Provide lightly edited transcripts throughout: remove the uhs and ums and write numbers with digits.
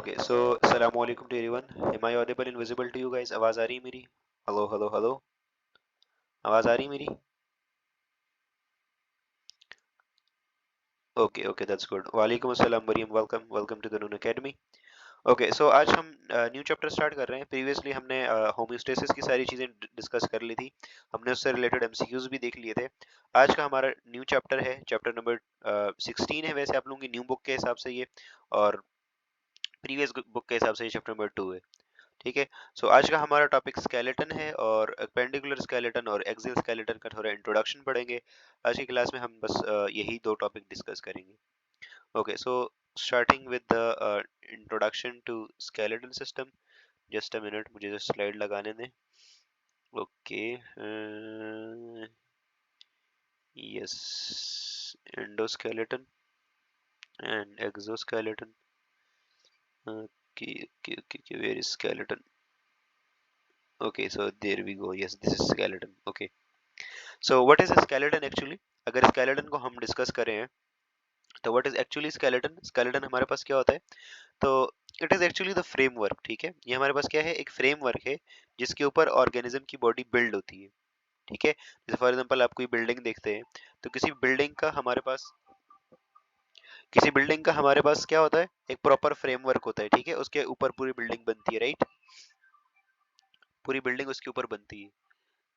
Okay, so assalamu alaikum to everyone. Am I audible and visible to you guys? आवाज आ रही है मेरी? Hello, hello, hello. आवाज आ रही है मेरी? Okay, okay, that's good. वालेकुम अस्सलाम Maryam, welcome to the Noon Academy. Okay, so आज हम न्यू चैप्टर स्टार्ट कर रहे हैं. प्रीवियसली हमने होम्योस्टेसिस की सारी चीजें डिस्कस कर ली थी. हमने उससे रिलेटेड एमसीक्यूज भी देख लिए थे. आज का हमारा न्यू चैप्टर है, चैप्टर नंबर 16 है वैसे आप लोगों की न्यू बुक के हिसाब से ये, और प्रीवियस बुक के हिसाब से ये चैप्टर नंबर 2 है. ठीक है. सो आज का हमारा टॉपिक स्केलेटन है, और पेंडिकुलर स्केलेटन और एक्सियल स्केलेटन का थोड़ा इंट्रोडक्शन पढ़ेंगे. आज की क्लास में हम बस यही दो टॉपिक डिस्कस करेंगे. Okay, so starting with the introduction to skeleton system. Just a minute, मुझे जो स्लाइड लगाने दें. Okay, yes, endoskeleton and exoskeleton. Okay, where is skeleton? Okay, so there we go. Yes, this is skeleton. Okay. So what is a skeleton actually? अगर skeleton को हम discuss करें तो what is actually skeleton? Skeleton हमारे पास क्या होता है? तो it is actually the framework. ठीक है, ये हमारे पास क्या है? एक framework है जिसके ऊपर organism की body build होती है. ठीक है, जैसे फॉर एग्जांपल आप कोई बिल्डिंग देखते हैं, तो किसी बिल्डिंग का हमारे पास क्या होता है? एक प्रॉपर फ्रेमवर्क होता है. ठीक है, उसके ऊपर पूरी बिल्डिंग बनती है, राइट? पूरी बिल्डिंग उसके ऊपर बनती है,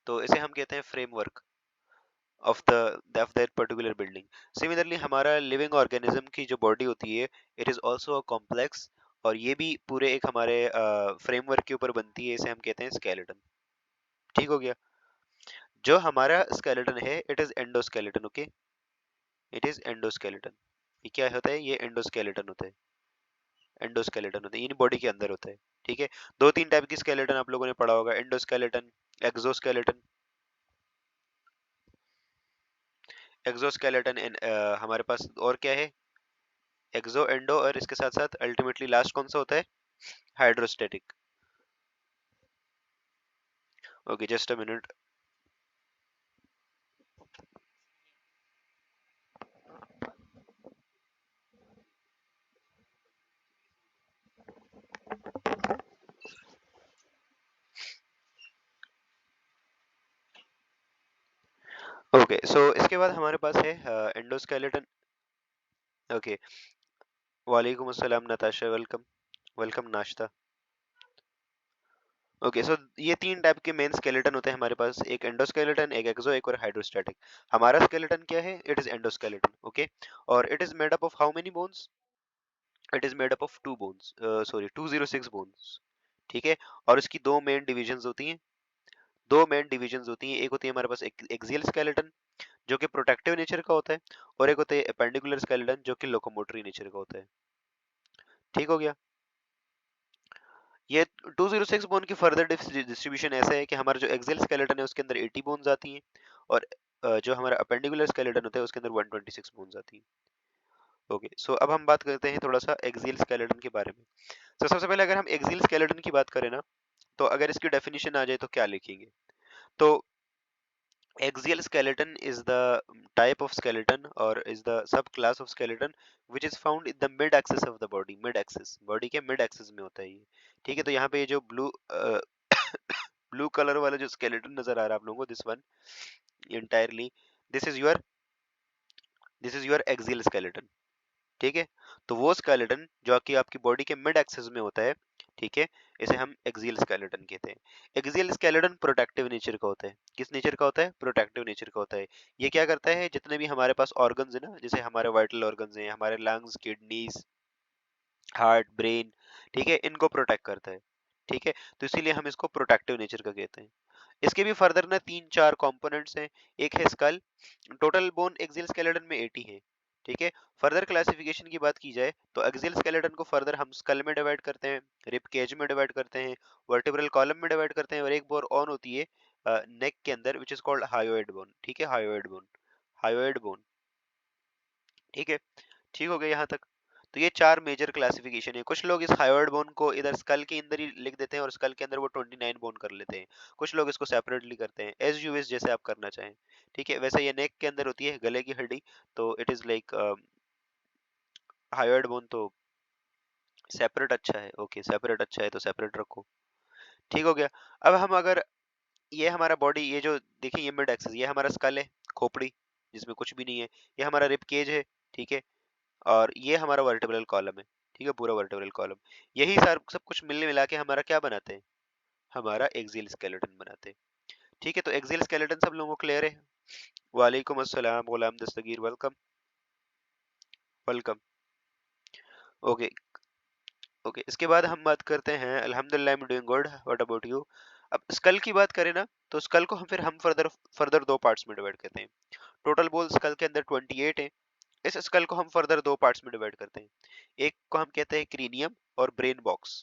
तो इसे हम कहते हैं framework of that particular building. Similarly, हमारा लिविंग ऑर्गेनिज्म की जो बॉडी होती है, it is also a complex, और ये भी पूरे एक हमारे फ्रेमवर्क के ऊपर बनती है. इसे हम कहते हैं स्केलेटन. ठीक हो गया. जो हमारा स्केलेटन है, it is endoskeleton. Okay, it is endoskeleton. ये क्या होता है? ये एंडोस्केलेटन होता है. एंडोस्केलेटन होता है, यानी बॉडी के अंदर होता है. ठीक है, दो तीन टाइप की स्केलेटन आप लोगों ने पढ़ा होगा: एंडोस्केलेटन, एक्सोस्केलेटन. एक्सोस्केलेटन हमारे पास और क्या है? एक्सो, एंडो, और इसके साथ साथ अल्टीमेटली लास्ट कौन सा होता है? Hydrostatic. Okay, just a minute. Okay, so इसके बाद हमारे पास है एंडोस्केलेटन. ओके, वालेकुम अस्सलाम नताशा, वेलकम. वेलकम नाश्ता. ओके, सो ये तीन टाइप के मेन स्केलेटन होते हैं हमारे पास: एक एंडोस्केलेटन, एक एक्सो, एक और हाइड्रोस्टेटिक. हमारा स्केलेटन क्या है? It is endoskeleton. ओके, और it is made up of how many bones? It is made up of two bones, sorry 206 bones. ठीक है, और इसकी दो मेन डिविजन्स होती हैं. एक होती है हमारे पास एक्सियल स्केलेटन, जो कि प्रोटेक्टिव नेचर का होता है, और एक होता है एपेंडिकुलर स्केलेटन, जो कि लोकोमोटरी नेचर का होता है. ठीक हो गया. ये 206 बोन की फर्दर डिस्ट्रीब्यूशन ऐसा है कि हमारा जो एक्सियल स्केलेटन है उसके अंदर 80 बोन्स आती हैं, और जो हमारा अपेंडिकुलर स्केलेटन होता है उसके अंदर 126 बोन्स आती हैं. ओके, सो अब हम बात करते हैं थोड़ा सा एक्सियल स्केलेटन के बारे में. तो सबसे पहले अगर हम एक्सियल स्केलेटन की बात करें ना, तो अगर इसकी डेफिनेशन आ जाए तो क्या लिखेंगे? तो axial skeleton is the type of skeleton, or is the subclass of skeleton which is found in the mid axis of the body. mid axis, body के mid axis में होता है ये. ठीक है, तो यहाँ पे ये जो ब्लू कलर वाला जो skeleton नजर आ रहा है आप लोगों को, this one entirely, this is your this is your axial skeleton. ठीक है, तो वो स्केलेटन जो कि आपकी बॉडी के मिड एक्सिस में होता है, ठीक है, इसे हम एक्सियल स्केलेटन कहते हैं. एक्सियल स्केलेटन प्रोटेक्टिव नेचर का होता है. किस नेचर का होता है? प्रोटेक्टिव नेचर का होता है. ये क्या करता है? जितने भी हमारे पास ऑर्गन्स है ना, जैसे हमारे वाइटल ऑर्गन्स हैं, हमारे लंग्स, किडनीज, हार्ट, ब्रेन, ठीक है, इनको प्रोटेक्ट करता है. ठीक है, तो इसीलिए हम इसको प्रोटेक्टिव नेचर का कहते हैं. इसके भी फर्दर ना तीन चार कंपोनेंट्स हैं. एक है skull. Total bone axial skeleton में 80 है. ठीक है, फर्दर क्लासिफिकेशन की बात की जाए तो एक्सियल स्केलेटन को फर्दर हम स्कल में डिवाइड करते हैं, रिब केज में डिवाइड करते हैं, वर्टिब्रल कॉलम में डिवाइड करते हैं, और एक बोर ऑन होती है नेक के अंदर, which is called hyoid bone. ठीक है, हायोइड बोन, हायोइड बोन. ठीक है, ठीक हो गया यहाँ तक. तो ये चार मेजर क्लासिफिकेशन है. कुछ लोग इस हायोइड बोन को इधर स्कल के अंदर ही लिख देते हैं और स्कल के अंदर वो 29 बोन कर लेते हैं. कुछ लोग इसको सेपरेटली करते हैं, एज यू विश, जैसे आप करना चाहें. ठीक है, वैसे ये नेक के अंदर होती है, गले की हड्डी, तो it is like hyoid bone. तो सेपरेट अच्छा है, ओके सेपरेट अच्छा है तो सेपरेट रखो। ठीक हो गया। अब हम अगर ये हमारा बॉडी, ये जो देखिए ये मिड एक्सिस, ये हमारा स्कल है, खोपड़ी जिसमें कुछ भी नहीं है, ये हमारा रिब केज है, ठीक है, और ये हमारा वर्टेब्रल कॉलम है, ठीक है, पूरा वर्टेब्रल कॉलम, यही सर सब कुछ मिलने मिला के हमारा क्या बनाते हैं, हमारा एक्सियल स्केलेटन बनाते हैं। ठीक है, तो एक्सियल स्केलेटन सब लोगों को क्लियर है? वालेकुम अस्सलाम गुलाम दस्तगीर, वेलकम वेलकम। ओके ओके, इसके बाद हम बात करते हैं, अल्हम्दुलिल्लाह I am doing good, what about you. अब स्कल की बात करें ना, तो स्कल को हम फिर हम फर्दर फर्दर दो पार्ट्स में डिवाइड करते हैं। टोटल बोल स्कल के अंदर 28 है। इस स्कल को हम फर्दर दो पार्ट्स में डिवाइड करते हैं। एक को हम कहते हैं क्रीनियम और ब्रेन बॉक्स,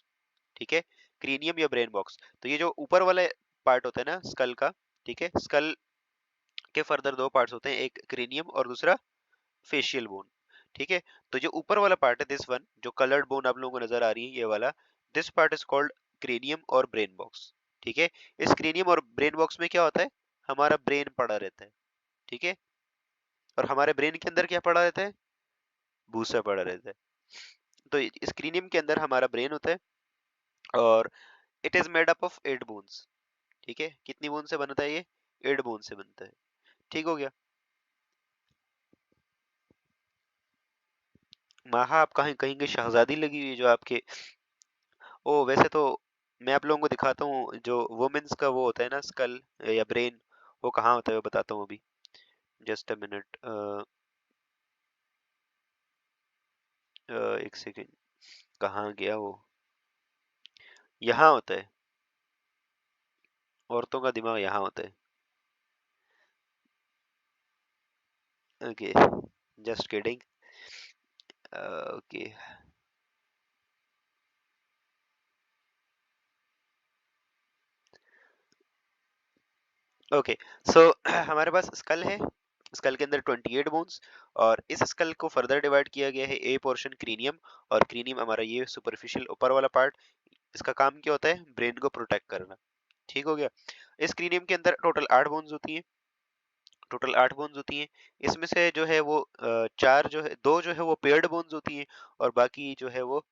ठीक है, क्रीनियम या ब्रेन बॉक्स। तो ये जो ऊपर वाला पार्ट होता है ना स्कल का, ठीक है, स्कल के फर्दर दो पार्ट्स होते हैं, एक क्रीनियम और दूसरा फेशियल बोन, ठीक है। तो जो ऊपर वाला पार्ट है, दिस वन जो कलर्ड बोन आप लोगों को नजर आ रही है, ये वाला, this part is called cranium और ब्रेन बॉक्स, ठीक है। इस क्रेनियम और ब्रेन बॉक्स में क्या होता है, हमारा ब्रेन पड़ा रहता है, ठीक है, और हमारे ब्रेन के अंदर क्या पड़ा रहता है, भूसा पड़ा रहता है। तो इस क्रेनियम के अंदर हमारा ब्रेन होता है, और it is made up of 8 bones, ठीक है। कितनी बोन से बनता है ये, 8 बोन से बनता है। ठीक हो गया। माहा आप कहीं कहीं की शहजादी लगी हुई है जो आपके, ओ वैसे तो मैं आप लोगों को दिखाता हूँ जो वुमेन्स का वो होता है ना स्कल या ब्रेन, वो कहाँ होता है वो बताता हूँ अभी, जस्ट अ मिनट, एक सेकेंड, कहाँ गया वो, यहाँ होता है, औरतों का दिमाग यहाँ होता है। Okay, just kidding. Okay okay, so हमारे पास स्कल है, स्कल के अंदर 28 बोन्स, और इस स्कल को फर्दर डिवाइड किया गया है, ए पोर्शन क्रीनियम, और क्रीनियम हमारा ये सुपरफिशियल ऊपर वाला पार्ट, इसका काम क्या होता है, ब्रेन को प्रोटेक्ट करना। ठीक हो गया। इस क्रीनियम के अंदर टोटल 8 बोन्स होती हैं, टोटल 8 बोन्स होती हैं। इसमें से जो है वो चार जो है, दो जो है वो पेयर्ड बोन्स होती हैं, और बाकी जो है वो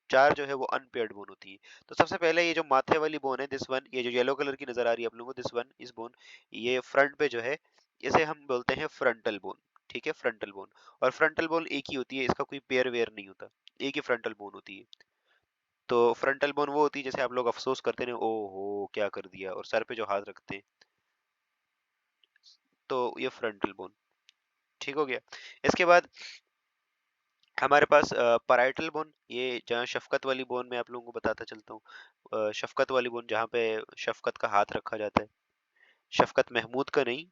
चार जो है वो अनपेयर्ड बोन होती है। तो सबसे पहले ये जो माथे वाली बोन है, दिस वन, ये जो येलो कलर की नजर आ रही है आप लोगों को, दिस वन इस बोन, ये फ्रंट पे जो है, इसे हम बोलते हैं फ्रंटल बोन, ठीक है, फ्रंटल बोन। और फ्रंटल बोन एक ही होती है, इसका कोई पेयर वेयर नहीं होता, एक ही फ्रंटल बोन होती है। तो फ्रंटल बोन वो होती है जैसे आप लोग अफसोस करते हैं, ओहो क्या कर दिया, और सर पे जो हाथ रखते हैं, तो ये फ्रंटल बोन। ठीक हो गया। इसके बाद हमारे पास पैराइटल बोन, ये जहाँ शफकत वाली बोन मैं आप लोगों को बताता चलता हूँ, शफकत वाली बोन जहाँ पे शफकत का हाथ रखा जाता है, शफकत महमूद का नहीं,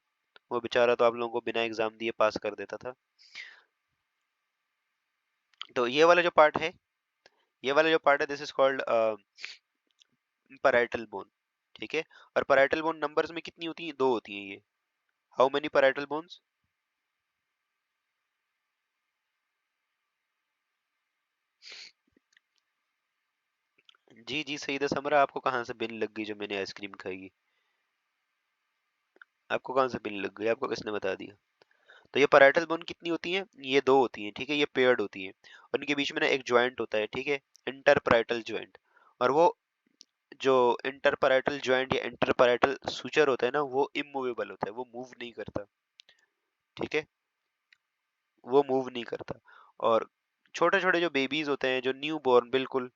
वो बेचारा तो आप लोगों को बिना एग्जाम दिए पास कर देता था। तो ये वाला जो पार्ट है, ये वाला जो पार्ट है, this is called parietal bone, ठीक है। और पैराइटल बोन नंबर्स में कितनी होती है, दो होती हैं ये। How many parietal bones? जी जी सईदा समरा, आपको कहाँ से बिन लग गई जो मैंने आइसक्रीम खाई? आपको कहाँ से बिन लग गई, आपको किसने बता दिया? तो ये पैराइटल बोन कितनी होती है, ये दो होती हैं, ठीक है, ये पेयर्ड होती है, और इनके बीच में ना एक ज्वाइंट होता है, ठीक है, इंटरपैराइटल ज्वाइंट। और वो जो इंटरपैराइटल ज्वाइंट या इंटरपैराइटल सूचर होता है ना, वो इमूवेबल होता है, वो मूव नहीं करता, ठीक है, वो मूव नहीं करता। और छोटे छोटे जो बेबीज होते हैं, जो न्यू बॉर्न, बिल्कुल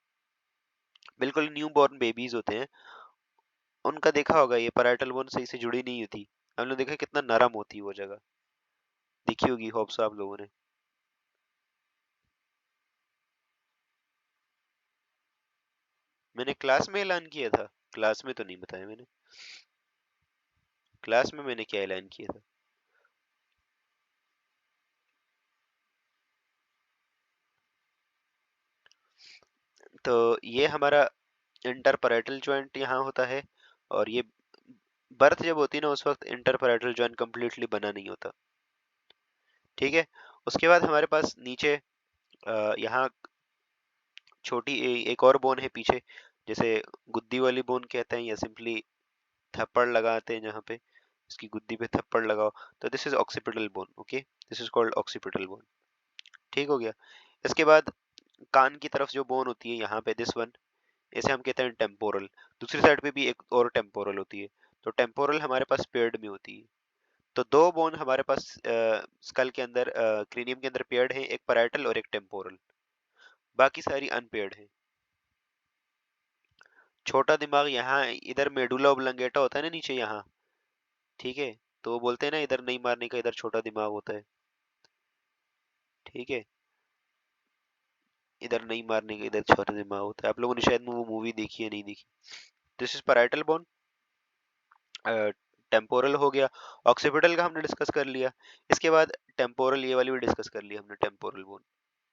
बिल्कुल न्यू बॉर्न बेबीज होते हैं, उनका देखा होगा ये पैराइटल बोन सही से जुड़ी नहीं होती, हमने देखा कितना नरम होती है वो जगह, देखी होगी होप्स आप लोगों ने। मैंने क्लास में ऐलान किया था? क्लास में तो नहीं बताया मैंने, क्लास में मैंने क्या ऐलान किया था? तो ये हमारा इंटरपैरेटल जॉइंट यहाँ होता है, और ये बर्थ जब होती है ना, उस वक्त इंटरपैरेटल जॉइंट कंप्लीटली बना नहीं होता, ठीक है। उसके बाद हमारे पास नीचे यहाँ छोटी एक और बोन है पीछे, जैसे गुद्दी वाली बोन कहते हैं, या सिंपली थप्पड़ लगाते हैं जहाँ पे, इसकी गुद्दी पे थप्पड़ लगाओ, तो this is occipital bone, okay, this is called occipital bone. ठीक हो गया। इसके बाद कान की तरफ जो बोन होती है यहाँ पे, दिस वन, इसे हम कहते हैं टेम्पोरल। दूसरी साइड पे भी एक और टेम्पोरल होती है। तो टेम्पोरल हमारे पास पेयर्ड में होती है। तो दो बोन हमारे पास स्कल के अंदर, क्रेनियम के अंदर पेयर्ड है, एक पैराइटल और एक टेम्पोरल, बाकी सारी अनपेयर्ड है। छोटा दिमाग यहाँ इधर मेडुला ओब्लंगेटा होता है ना नीचे यहाँ, ठीक है। तो वो बोलते हैं ना, इधर नहीं मारने का, इधर छोटा दिमाग होता है, ठीक है। इधर नहीं मारने का, इधर छोटा दिमाग होता है। आप लोगों ने शायद वो मूवी देखी है, नहीं देखी। This is parietal bone, temporal हो गया। ऑक्सीपिटल का हमने डिस्कस कर लिया। इसके बाद टेम्पोरल, ये वाली भी डिस्कस कर लिया हमने, टेम्पोरल बोन,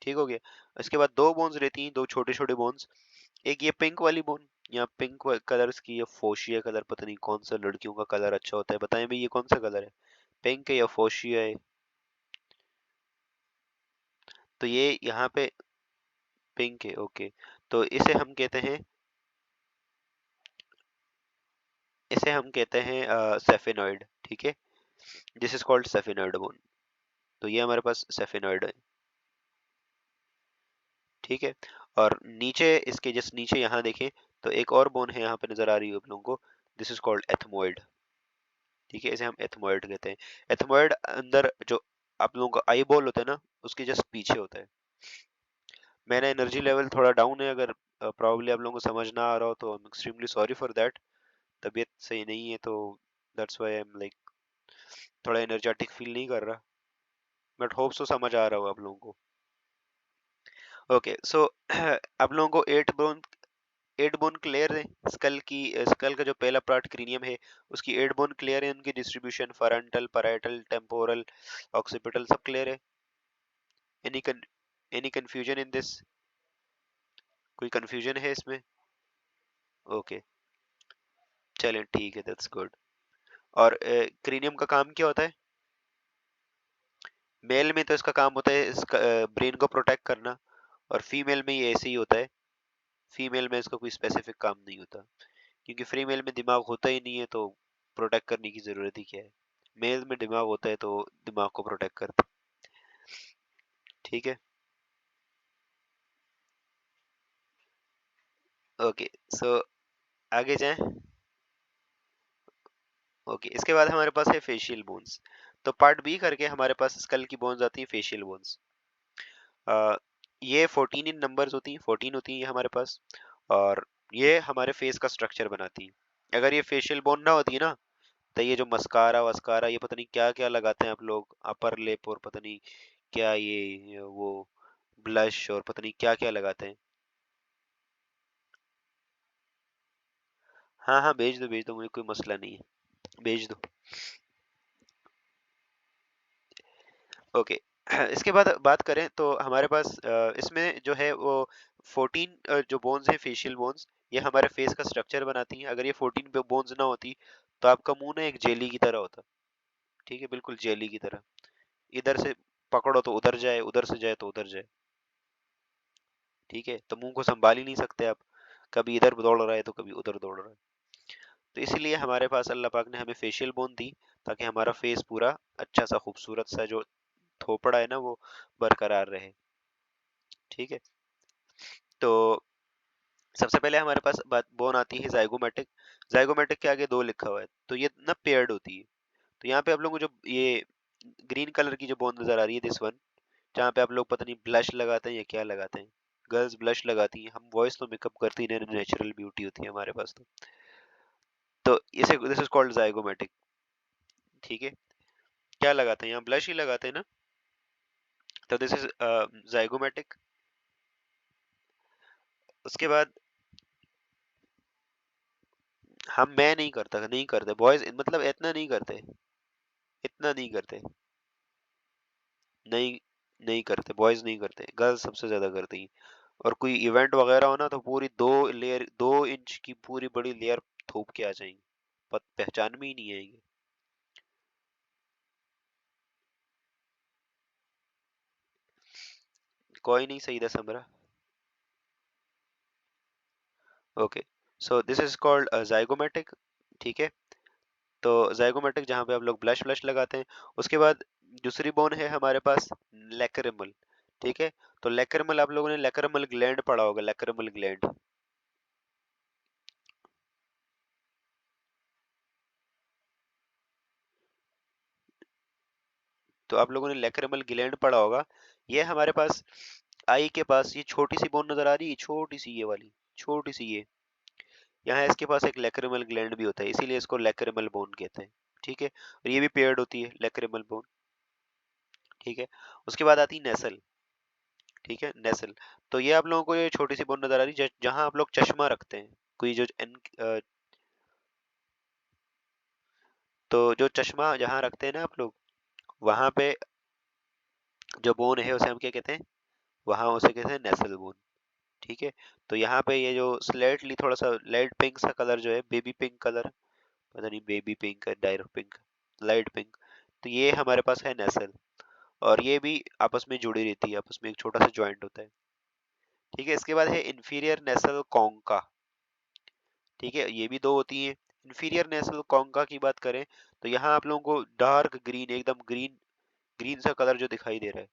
ठीक हो गया। इसके बाद दो बोन्स रहती हैं, दो छोटे छोटे बोन्स। एक ये पिंक वाली बोन, यहाँ पिंक कलर की, ये फोशिया कलर, पता नहीं कौन सा लड़कियों का कलर अच्छा होता है, बताएं भाई ये कौन सा कलर है, पिंक है या फोशिया है। तो ये यहाँ पे पिंक है, ओके। तो इसे हम कहते हैं सेफेनॉइड, ठीक है। This is called sphenoid bone. तो ये हमारे पास सेफेनॉइड है, ठीक है। और नीचे, इसके जस्ट नीचे यहाँ देखें तो एक और बोन है, यहाँ पे नजर आ रही है आप लोगों को। दिस इज कॉल्ड एथमोइड, ठीक है। इसे हम एथमोइड कहते हैं। एथमोइड अंदर जो आप लोगों का आई बॉल होता है ना, उसके जस्ट पीछे होता है। मेरा एनर्जी लेवल थोड़ा डाउन है, अगर प्रॉब्ली आप लोगों को समझ ना आ रहा हो तो I am extremely sorry for that. तबीयत सही नहीं है तो that's why I am like थोड़ा एनर्जेटिक फील नहीं कर रहा, बट होप सो समझ आ रहा हो आप लोगों को। ओके सो आप लोगों को एट बोन क्लियर है। स्कल का जो पहला पार्ट क्रीनियम है, उसकी एट बोन क्लियर है, उनकी डिस्ट्रीब्यूशन फरंटल, पैराइटल, टेम्पोरल, ऑक्सीपिटल, सब क्लियर है। Any any confusion in this? कोई कंफ्यूजन है इसमें? ओके, चलें ठीक है, दैट्स गुड। और क्रीनियम का काम क्या होता है? मेल में तो इसका काम होता है इसका ब्रेन को प्रोटेक्ट करना, और फीमेल में ये ऐसे ही होता है। फीमेल में इसका कोई स्पेसिफिक काम नहीं होता, क्योंकि फीमेल में दिमाग होता ही नहीं है, तो प्रोटेक्ट करने की जरूरत ही क्या है। मेल में दिमाग होता है तो दिमाग को प्रोटेक्ट करता है, ठीक है। ओके सो आगे जाएं। ओके, इसके बाद हमारे पास है फेशियल बोन्स। तो पार्ट बी करके हमारे पास स्कल की बोन्स आती है, फेशियल बोन्स। ये 14 इन नंबर्स होती हैं, 14 होती हैं ये हमारे पास। और ये हमारे फेस का स्ट्रक्चर बनाती हैं। अगर ये फेशियल बोन ना होती ना, तो ये जो मस्कारा वस्कारा, ये पता नहीं क्या क्या लगाते हैं आप लोग, अपर लिप और पता नहीं क्या, ये वो ब्लश और पता नहीं क्या क्या लगाते हैं। हाँ हाँ, भेज दो, मुझे कोई मसला नहीं है, भेज दो। ओके इसके बाद बात करें तो हमारे पास इसमें जो है वो 14 जो बोन्स हैं, फेशियल बोन्स, ये हमारे फेस का स्ट्रक्चर बनाती हैं। अगर ये 14 बोन्स ना होती तो आपका मुंह ना एक जेली की तरह होता, ठीक है, बिल्कुल जेली की तरह। इधर से पकड़ो तो उधर जाए, उधर से जाए तो उधर जाए, ठीक है। तो मुंह को संभाल ही नहीं सकते आप, कभी इधर दौड़ रहा है तो कभी उधर दौड़ रहा है। तो इसलिए हमारे पास अल्लाह पाक ने हमें फेशियल बोन दी, ताकि हमारा फेस पूरा अच्छा सा खूबसूरत सा जो थोपड़ा है ना, वो बरकरार रहे, ठीक है। तो सबसे पहले हमारे पास बात बोन आती है जाइगोमेटिक। जाइगोमेटिक के आगे दो लिखा हुआ है, तो ये ना पेयर्ड होती है। तो यहाँ पे आप लोगों को जो ये ग्रीन कलर की जो बोन नजर आ रही है, दिस वन, जहाँ पे आप लोग पता नहीं ब्लश लगाते हैं या क्या लगाते हैं, गर्ल्स ब्लश लगाती हैं, हम बॉयज तो मेकअप करते ही नहीं, नेचुरल ब्यूटी होती है हमारे पास तो इसे दिस इज कॉल्ड जाइगोमेटिक, ठीक है। क्या लगाते हैं यहाँ, ब्लश ही लगाते हैं ना, तो दिस इज जाइगोमेटिक। उसके बाद मैं नहीं करता, नहीं करते बॉयज, मतलब इतना नहीं करते, इतना नहीं करते, नहीं, नहीं करते बॉयज, नहीं करते, गर्ल्स सबसे ज्यादा करती हैं। और कोई इवेंट वगैरह हो ना, तो पूरी 2 लेयर, 2 इंच की पूरी बड़ी लेयर थोप के आ जाएंगी, पहचान में ही नहीं आएंगे। कोई नहीं, सही था Samra. Okay so this is called zygomatic, ठीक है। तो जाइगोमेटिक जहाँ पे आप लोग ब्लश ब्लश लगाते हैं। उसके बाद दूसरी बोन है हमारे पास लैक्रिमल, ठीक है। तो लैक्रिमल, आप लोगों ने लैक्रिमल ग्लैंड पढ़ा होगा, लैक्रिमल ग्लैंड। तो आप लोगों ने लैक्रिमल ग्लैंड पढ़ा होगा। ये हमारे पास आई के पास ये छोटी सी बोन नजर आ रही है, छोटी सी ये वाली, छोटी सी ये, यहाँ इसके पास एक लैक्रिमल ग्लैंड भी होता है, इसीलिए इसको लैक्रिमल बोन कहते हैं। ठीक है, और ये भी पेयर्ड होती है लैक्रिमल बोन। ठीक है, उसके बाद आती है नेसल। ठीक है, नेसल। तो ये आप लोगों को ये छोटी सी बोन नजर आ रही है जहां आप लोग चश्मा रखते हैं, कोई जो तो जो चश्मा जहां रखते हैं ना आप लोग, वहां पे जो बोन है उसे हम क्या कहते हैं, वहां उसे कहते हैं नेसल बोन। ठीक है, तो यहाँ पे ये जो स्लेटली थोड़ा सा लाइट पिंक सा कलर जो है, बेबी पिंक कलर, पता नहीं बेबी पिंक है डायरेक्ट पिंक, लाइट पिंक, तो ये हमारे पास है नेसल। और ये भी आपस में जुड़ी रहती है, आपस में एक छोटा सा जॉइंट होता है। ठीक है, इसके बाद है इंफीरियर नेसल कॉन्का। ठीक है, ये भी दो होती हैं। इंफीरियर नेसल कॉन्का की बात करें तो यहाँ आप लोगों को डार्क ग्रीन, एकदम ग्रीन, ग्रीन सा कलर जो दिखाई दे रहा है,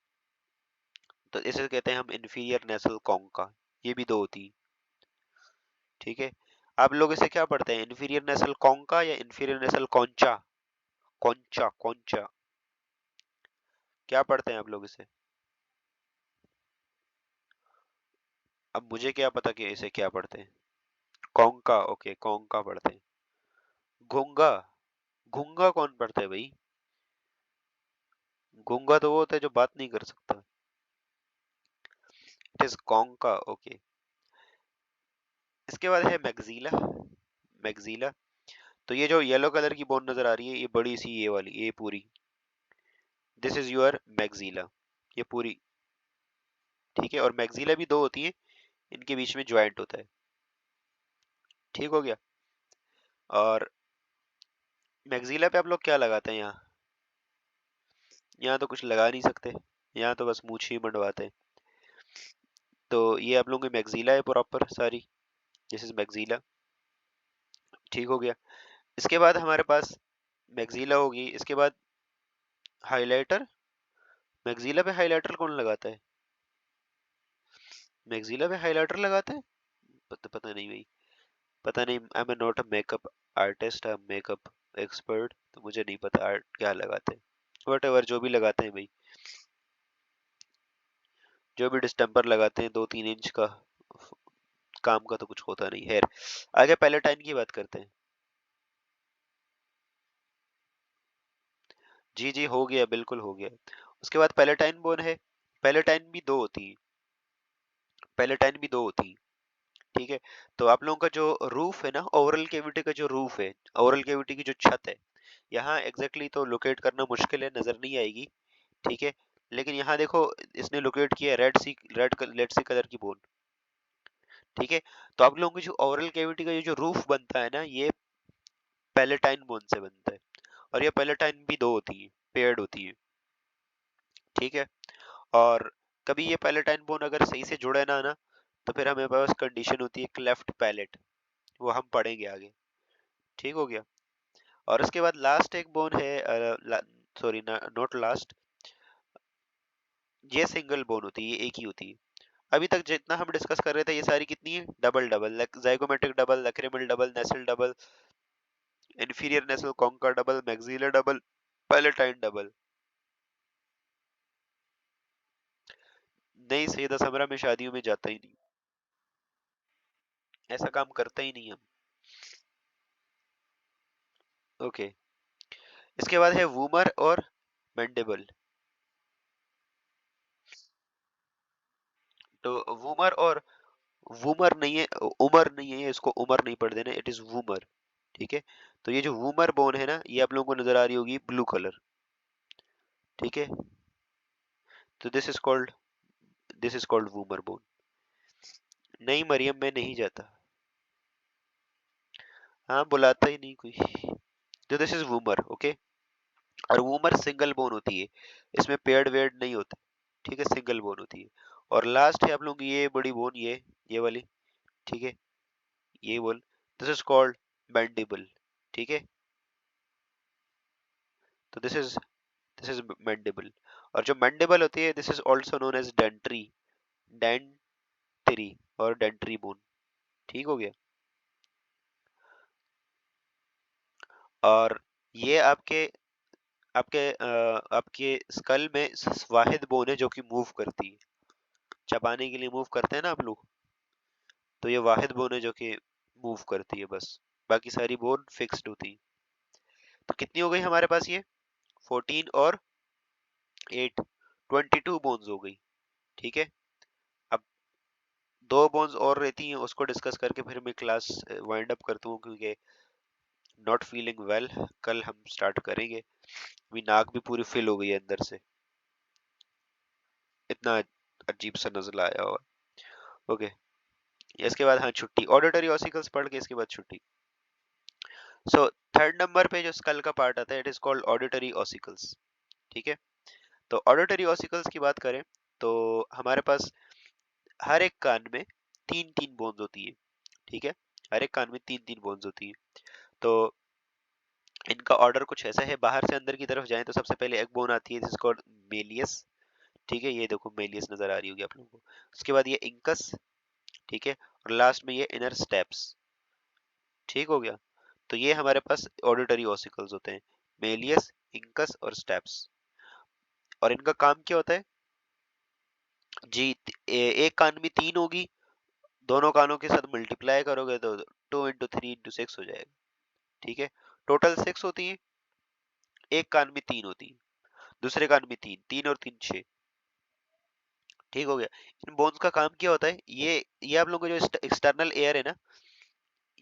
तो इसे कहते हैं हम इंफीरियर नेसल कॉन्का। ये भी दो होती है। ठीक है, आप लोग इसे क्या पढ़ते हैं, इंफीरियर नेसल कॉन्का या इंफीरियर नेसल कॉन्चा? कॉन्चा, कॉन्चा, क्या पढ़ते हैं आप लोग इसे? अब मुझे क्या पता कि इसे क्या पढ़ते हैं। कॉन्का, ओके, कॉन्का पढ़ते हैं। घोंगा, घोंगा कौन पढ़ता है भाई? घोंगा तो वो होता है जो बात नहीं कर सकता। It is concha, okay. इसके बाद है मैगजीला। मैगजीला, तो ये जो येलो कलर की बोन नजर आ रही है, ये बड़ी सी ये वाली, ये पूरी, दिस इज योर मैगजीला, ये पूरी। ठीक है, और मैगजीला भी दो होती है, इनके बीच में ज्वाइंट होता है। ठीक हो गया। और मैगजीला पे आप लोग क्या लगाते हैं यहाँ? यहाँ तो कुछ लगा नहीं सकते, यहाँ तो बस मूंछ ही मंडवाते हैं। तो ये आप लोगों की मैगजीला है प्रॉपर सारी, दिस इज मैगजीला। ठीक हो गया। इसके बाद हमारे पास मैगजीला होगी, इसके बाद हाइलाइटर। मैगजीला पे हाइलाइटर कौन लगाता है? मैगजीला पे हाइलाइटर लगाते हैं? पता नहीं भाई, पता नहीं, I am not a makeup artist, I am makeup expert, तो मुझे नहीं पता आर्ट क्या लगाते हैं। वट एवर, जो भी लगाते हैं भाई, जो भी डिस्टेम्पर लगाते हैं 2-3 इंच का, काम का तो कुछ होता नहीं है। आगे पैलेटाइन की बात करते हैं। जी जी, हो गया, बिल्कुल हो गया। उसके बाद पैलेटाइन बोन है। पैलेटाइन भी दो होती है, पैलेटाइन भी दो होती है। ठीक है, तो आप लोगों का जो रूफ है ना, ओवरल कैविटी का जो रूफ है, ओवरल कैविटी की जो छत है, यहाँ एग्जैक्टली तो लोकेट करना मुश्किल है, नजर नहीं आएगी। ठीक है, लेकिन यहाँ देखो, इसने लोकेट किया रेड सी कलर की बोन। ठीक है, तो आप लोगों की जो ओवरल कैविटी का ये जो रूफ बनता है ना, ये पैलेटाइन बोन से बनता है। और ये पैलेटाइन भी दो होती है, पेयर्ड होती है। ठीक है, और कभी ये पैलेटाइन बोन अगर सही से जुड़े ना तो फिर हमें पास कंडीशन होती है क्लेफ्ट पैलेट, वो हम पढ़ेंगे आगे। ठीक हो गया। और उसके बाद लास्ट एक बोन है, सॉरी नॉट लास्ट, ये सिंगल बोन होती है, ये एक ही होती है। अभी तक जितना हम डिस्कस कर रहे थे, ये सारी कितनी है, double double, zygomatic double, lacrimal double, nasal double, inferior nasal concha double, maxillary double, palatine double. नहीं, सैयद समरा में शादियों में जाता ही नहीं, ऐसा काम करता ही नहीं हम। ओके, इसके बाद है वूमर और मैंडेबल। तो वूमर और, वूमर नहीं है, उमर नहीं है, इसको उमर नहीं पढ़ देना, इट इज वूमर। ठीक है, तो ये जो वूमर बोन है ना, ये आप लोगों को नजर आ रही होगी ब्लू कलर। ठीक है, तो this is called vomer bone. नहीं मरियम, मैं नहीं जाता। हाँ, बुलाता ही नहीं कोई। तो दिस इज वूमर, ओके। और वूमर सिंगल बोन होती है, इसमें पेयर्ड वेयर्ड नहीं होता। ठीक है, सिंगल बोन होती है। और लास्ट है आप लोग ये बड़ी बोन, ये वाली। ठीक है, ये bone, this is called mandible. ठीक है, तो दिस इज मैंडिबल। और जो मैंडिबल होती है, this is also known as dentary, dentary और डेंट्री बोन। ठीक हो गया। और ये आपके आपके आपके स्कल में वाहिद बोन है जो कि मूव करती है, चबाने के लिए मूव करते हैं ना आप लोग, तो ये वाहिद बोन है जो कि मूव करती है बस, बाकी सारी बोन फिक्स्ड होती है। तो कितनी हो गई हमारे पास ये 14 और 8, 22 बोन्स हो गई। ठीक है। अब दो बोन्स और रहती हैं, उसको डिस्कस करके फिर मैं क्लास वाइंड अप करता हूँ, क्योंकि नॉट फीलिंग वेल, कल हम स्टार्ट करेंगे। अभी नाक भी पूरी फिल हो गई है अंदर से, इतना अजीब सा नजला आया हुआ। ओके, इसके बाद हाँ छुट्टी, ऑडिटरी ऑसिकल्स पढ़ के इसके बाद छुट्टी। सो थर्ड नंबर पे जो स्कल का पार्ट आता है, it is called auditory ossicles. ठीक है। तो ऑडिटरी ऑसिकल्स की बात करें तो हमारे पास हर एक कान में तीन तीन बोन्स होती है। ठीक है। हर एक कान में तीन तीन बोन्स होती है। तो इनका ऑर्डर कुछ ऐसा है, बाहर से अंदर की तरफ जाएं तो सबसे पहले एक बोन आती है जिसको मेलियस। ठीक है, ये देखो मेलियस नजर आ रही होगी आप लोगों को। उसके बाद ये इंकस। ठीक है। और लास्ट में ये इनर स्टेप्स। ठीक हो गया। तो ये हमारे पास ऑडिटरी ऑसिकल्स होते हैं, मेलियस, इंकस और स्टेप्स। और इनका काम क्या होता है जी, एक कान में तीन होगी, दोनों कानों के साथ मल्टीप्लाई करोगे तो 2 × 3 × 6 हो जाएगा। ठीक है। टोटल 6 होती है, एक कान में तीन होती है, दूसरे कान में तीन, 3 और 3 6। ठीक हो गया। इन बोन्स का काम क्या होता है, ये आप लोगों को जो एक्सटर्नल एयर है ना,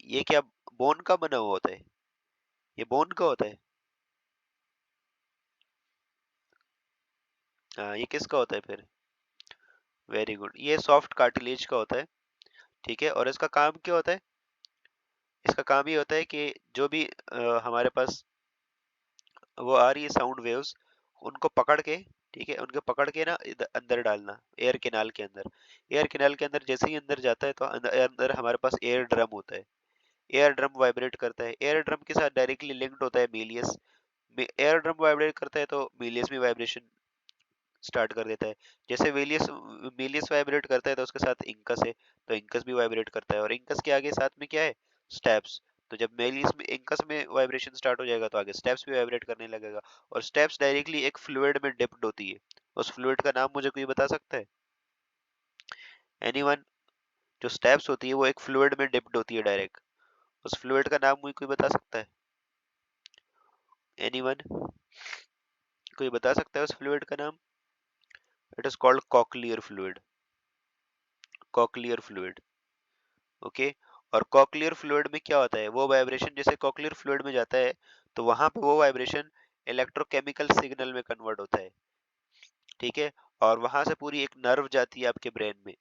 ये क्या बोन का बना हुआ होता है, ये बोन का होता है। हाँ, ये किसका होता है फिर? वेरी गुड, ये सॉफ्ट कार्टिलेज का होता है। ठीक है। और इसका काम क्या होता है, इसका काम ये होता है कि जो भी हमारे पास वो आ रही है साउंड वेव्स, उनको पकड़ के, ठीक है, उनके पकड़ के ना अंदर डालना, एयर कैनाल के अंदर। एयर कैनाल के अंदर जैसे ही अंदर जाता है तो अंदर अंदर हमारे पास एयर ड्रम होता है। एयर ड्रम वाइब्रेट करता है, एयर ड्रम के साथ डायरेक्टली लिंक्ड होता है मीलियस। एयर ड्रम वाइब्रेट करता है तो मीलियस भी वाइब्रेशन स्टार्ट कर देता है। जैसे वेलियस मीलियस वाइब्रेट करता है तो उसके साथ इंकस है, तो इंकस भी वाइब्रेट करता है, और इंकस के आगे साथ में क्या है, स्टेप्स। तो जब मेलियस में इंकस में वाइब्रेशन स्टार्ट हो जाएगा तो आगे स्टेप्स भी वाइब्रेट करने लगेगा। और स्टेप्स डायरेक्टली एक फ्लूइड में डिप्ड होती है। उस फ्लूइड का नाम मुझे कोई बता सकता है? एनीवन? जो स्टेप्स होती है वो एक फ्लूइड में डिप्ड होती है डायरेक्ट, उस फ्लूइड का नाम मुझे कोई बता सकता है? एनीवन? कोई बता सकता है उस फ्लूइड का नाम? It is called cochlear fluid. Cochlear fluid. Okay. और कॉक्लियर फ्लूइड में क्या होता है, वो वाइब्रेशन जैसे कॉक्लियर फ्लूइड में जाता है तो वहां पे वो वाइब्रेशन इलेक्ट्रोकेमिकल सिग्नल में कन्वर्ट होता है। ठीक है। और वहां से पूरी एक नर्व जाती है आपके ब्रेन में,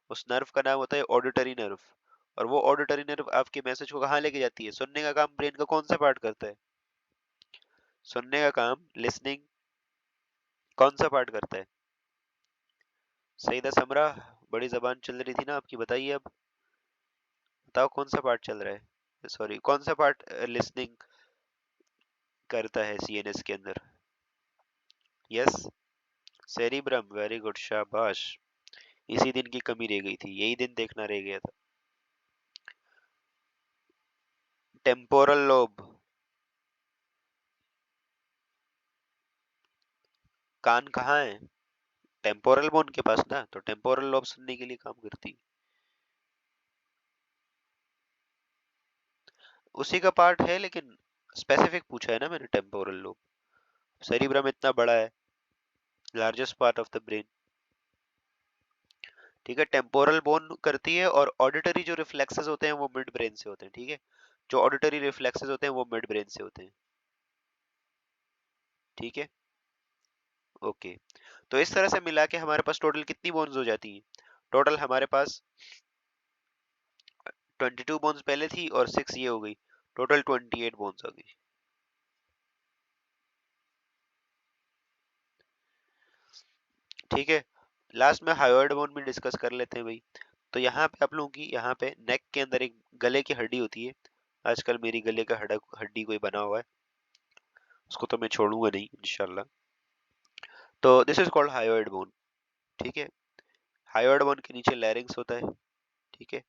उस नर्व का नाम होता है ऑडिटरी नर्व। और वो ऑडिटरी नर्व आपके मैसेज को कहाँ लेके जाती है, सुनने का काम ब्रेन का कौन सा पार्ट करता है? सुनने का काम, लिसनिंग, कौन सा पार्ट करता है? सईदा समरा, बड़ी जबान चल रही थी ना आपकी, बताइए अब, बताओ कौन सा पार्ट चल रहा है, सॉरी कौन सा पार्ट लिसनिंग करता है सीएनएस के अंदर? यस, सेरिब्रम, वेरी गुड, शाबाश। इसी दिन की कमी रह गई थी, यही दिन देखना रह गया था। टेम्पोरल लोब, कान कहाँ है? टेम्पोरल बोन के पास ना, तो टेम्पोरल लोब सुनने के लिए काम करती, उसी का पार्ट है, लेकिन स्पेसिफिक पूछा है ना मैंने, टेम्पोरल लोब। सेरिब्रम इतना बड़ा है, largest part of the brain. ठीक है। टेम्पोरल बोन करती है, और ऑडिटरी जो रिफ्लेक्सेस होते हैं वो मिड ब्रेन से होते हैं। ठीक है। जो ऑडिटरी रिफ्लेक्सेस होते हैं वो मिड ब्रेन से होते हैं। ठीक है। ओके। तो इस तरह से मिला के हमारे पास टोटल कितनी बोन्स हो जाती हैं? टोटल हमारे पास 22 बोन्स पहले थी और 6 ये हो गई, टोटल 28 बोन्स आ गई। ठीक है। लास्ट में हायोइड बोन भी डिस्कस कर लेते हैं भाई। तो यहाँ पे आप लोगों की, यहाँ पे नेक के अंदर एक गले की हड्डी होती है। आजकल मेरी गले का हड्डी कोई बना हुआ है, उसको तो मैं छोड़ूंगा नहीं इंशाल्लाह। तो this is called hyoid bone. ठीक है, हायोइड बोन के नीचे लैरिंग्स होता है। ठीक है,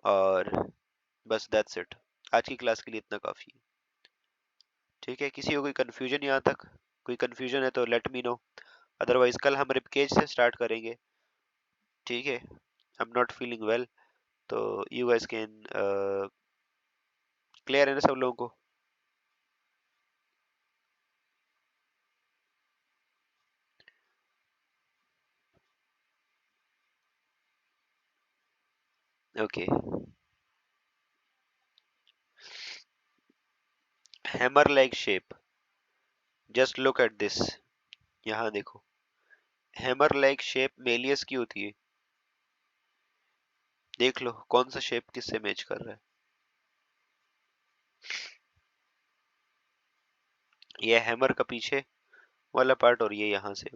और बस दैट्स इट, आज की क्लास के लिए इतना काफी है। ठीक है, किसी को कोई कंफ्यूजन यहाँ तक, कोई कंफ्यूजन है तो लेट मी नो, अदरवाइज कल हम रिपकेज से स्टार्ट करेंगे। ठीक है, I am not feeling well, तो यू गाइस कैन क्लियर है ना सब लोगों को? Okay, hammer like shape, just look at this, यहाँ देखो, हैमर लाइक शेप मेलियस की होती है। देख लो कौन सा शेप किससे मैच कर रहा है। ये हैमर का पीछे वाला पार्ट और ये यहाँ से।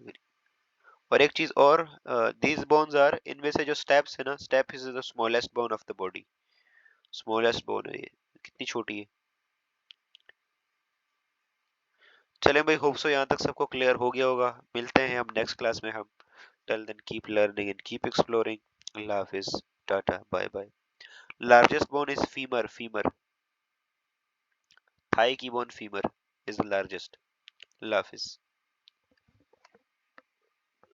और एक चीज और, दीज बोन्स आर, इनमें से जो स्टेप्स है ना, step is the smallest bone of the body, smallest bone है ये, कितनी छोटी है। चलें भाई, होप सो यहाँ तक सबको क्लियर हो गया होगा। मिलते हैं हम नेक्स्ट क्लास में हम। Till then keep learning and keep exploring. अल्लाह हाफिज, tata, bye bye. Largest bone is femur, femur, thigh की bone femur is the largest. अल्लाह हाफिज।